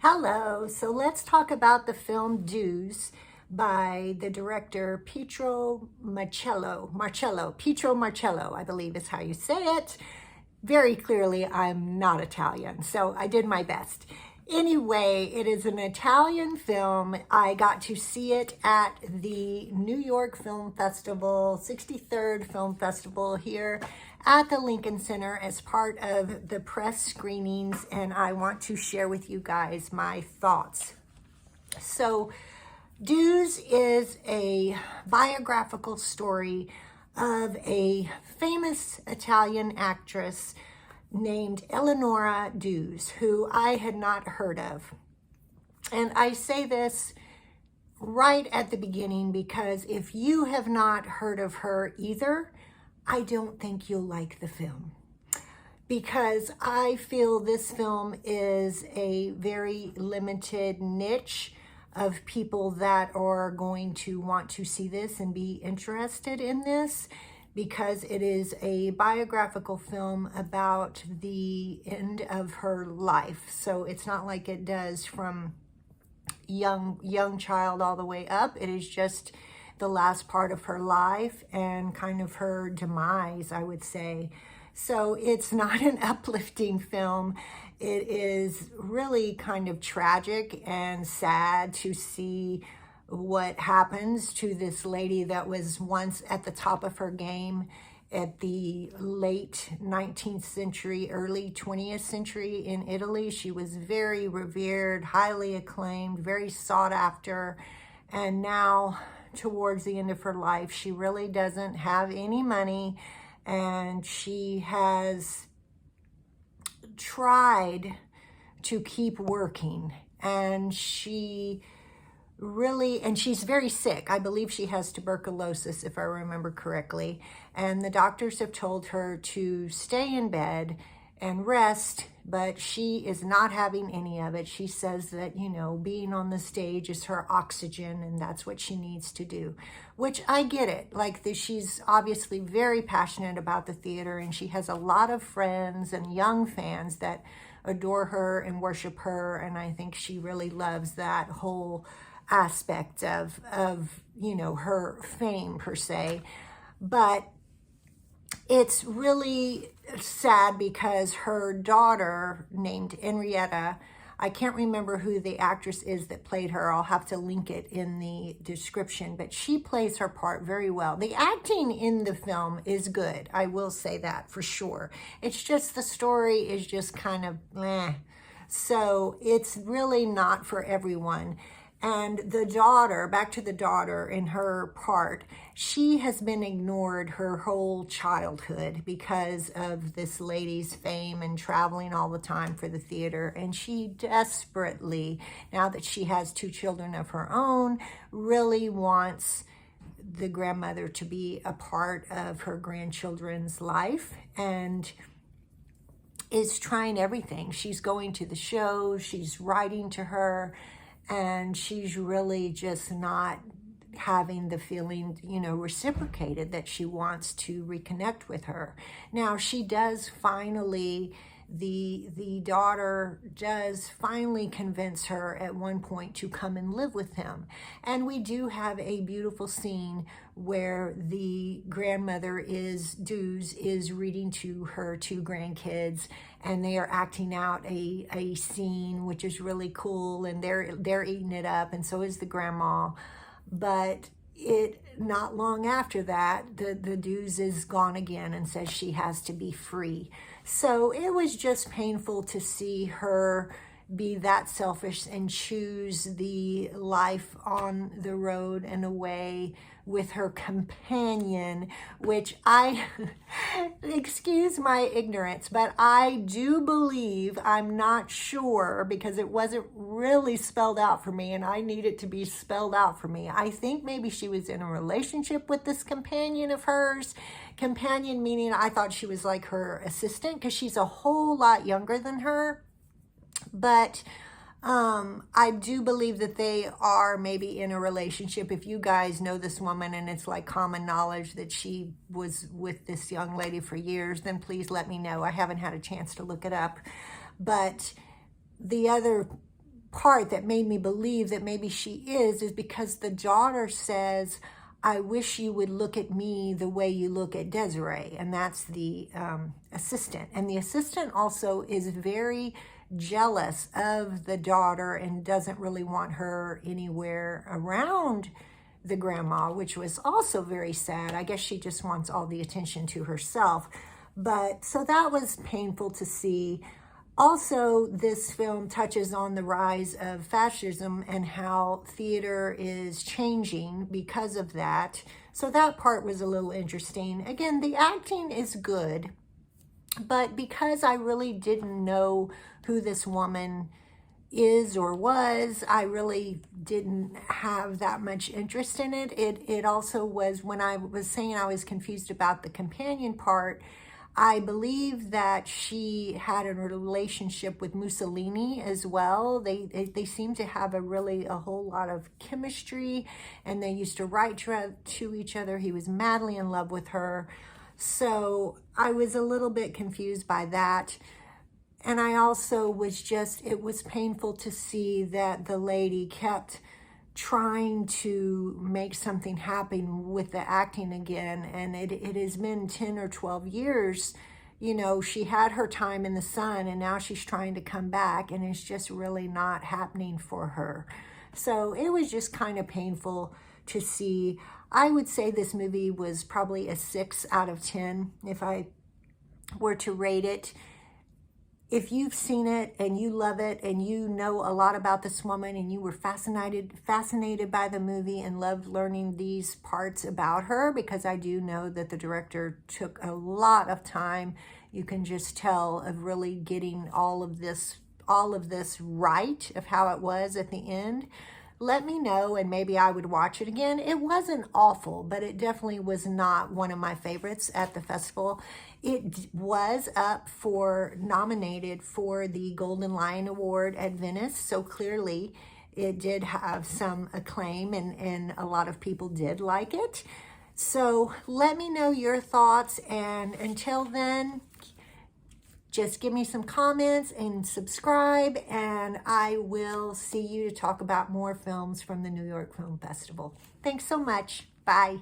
Hello, so let's talk about the film Duse by the director Pietro Marcello, I believe is how you say it. Very clearly, I'm not Italian, so I did my best. Anyway, it is an Italian film. I got to see it at the New York Film Festival, 63rd Film Festival here at the Lincoln Center as part of the press screenings, and I want to share with you guys my thoughts. So, Duse is a biographical story of a famous Italian actress named Eleonora Duse, who I had not heard of. And I say this right at the beginning because if you have not heard of her either, I don't think you'll like the film, because I feel this film is a very limited niche of people that are going to want to see this and be interested in this, because it is a biographical film about the end of her life. So it's not like it does from young child all the way up. It is just the last part of her life and kind of her demise, I would say. So it's not an uplifting film. It is really kind of tragic and sad to see what happens to this lady that was once at the top of her game at the late 19th century, early 20th century in Italy. She was very revered, highly acclaimed, very sought after, and now towards the end of her life, she really doesn't have any money, and she has tried to keep working, and she's very sick. I believe she has tuberculosis, if I remember correctly, and the doctors have told her to stay in bed and rest, but she is not having any of it. She says that, being on the stage is her oxygen, and that's what she needs to do, which I get it. She's obviously very passionate about the theater, and she has a lot of friends and young fans that adore her and worship her, and I think she really loves that whole aspect of her fame per se. But it's really sad because her daughter, named Enrichetta, I can't remember who the actress is that played her. I'll have to link it in the description, but she plays her part very well. The acting in the film is good. I will say that for sure. It's just the story is just kind of meh. So it's really not for everyone. And the daughter, back to the daughter in her part, she has been ignored her whole childhood because of this lady's fame and traveling all the time for the theater. And she desperately, now that she has 2 children of her own, really wants the grandmother to be a part of her grandchildren's life, and is trying everything. She's going to the shows, she's writing to her, and she's really just not having the feeling, reciprocated that she wants to reconnect with her. Now, she does finally, the daughter does finally convince her at one point to come and live with him. And we do have a beautiful scene where the grandmother Duse is reading to her 2 grandkids, and they are acting out a scene, which is really cool, and they're eating it up, and so is the grandma. But not long after that, the Duse is gone again and says she has to be free. So it was just painful to see her be that selfish and choose the life on the road and away with her companion, which excuse my ignorance, but I do believe, I'm not sure because it wasn't really spelled out for me and I need it to be spelled out for me. I think maybe she was in a relationship with this companion of hers. Companion meaning I thought she was like her assistant, because she's a whole lot younger than her. But I do believe that they are maybe in a relationship. If you guys know this woman and it's like common knowledge that she was with this young lady for years, then please let me know. I haven't had a chance to look it up. But the other part that made me believe that maybe she is because the daughter says, I wish you would look at me the way you look at Désirée. And that's the assistant. And the assistant also is very jealous of the daughter and doesn't really want her anywhere around the grandma, which was also very sad. I guess she just wants all the attention to herself. But so that was painful to see. Also, this film touches on the rise of fascism and how theater is changing because of that. So that part was a little interesting. Again, the acting is good, but because I really didn't know who this woman is or was, I really didn't have that much interest in it. It also was, when I was saying I was confused about the companion part, I believe that she had a relationship with Mussolini as well. They seem to have a whole lot of chemistry, and they used to write to each other. He was madly in love with her. So I was a little bit confused by that. And I also was it was painful to see that the lady kept trying to make something happen with the acting again. And it has been 10 or 12 years. You know, she had her time in the sun and now she's trying to come back, and it's just really not happening for her. So it was just kind of painful to see. I would say this movie was probably a 6 out of 10 if I were to rate it. If you've seen it and you love it and you know a lot about this woman and you were fascinated by the movie and loved learning these parts about her, because I do know that the director took a lot of time, you can just tell, of really getting all of this right, of how it was at the end. Let me know, and maybe I would watch it again. It wasn't awful, but it definitely was not one of my favorites at the festival. It was nominated for the Golden Lion Award at Venice, so clearly it did have some acclaim, and a lot of people did like it. So let me know your thoughts, and until then, just give me some comments and subscribe, and I will see you to talk about more films from the New York Film Festival. Thanks so much. Bye.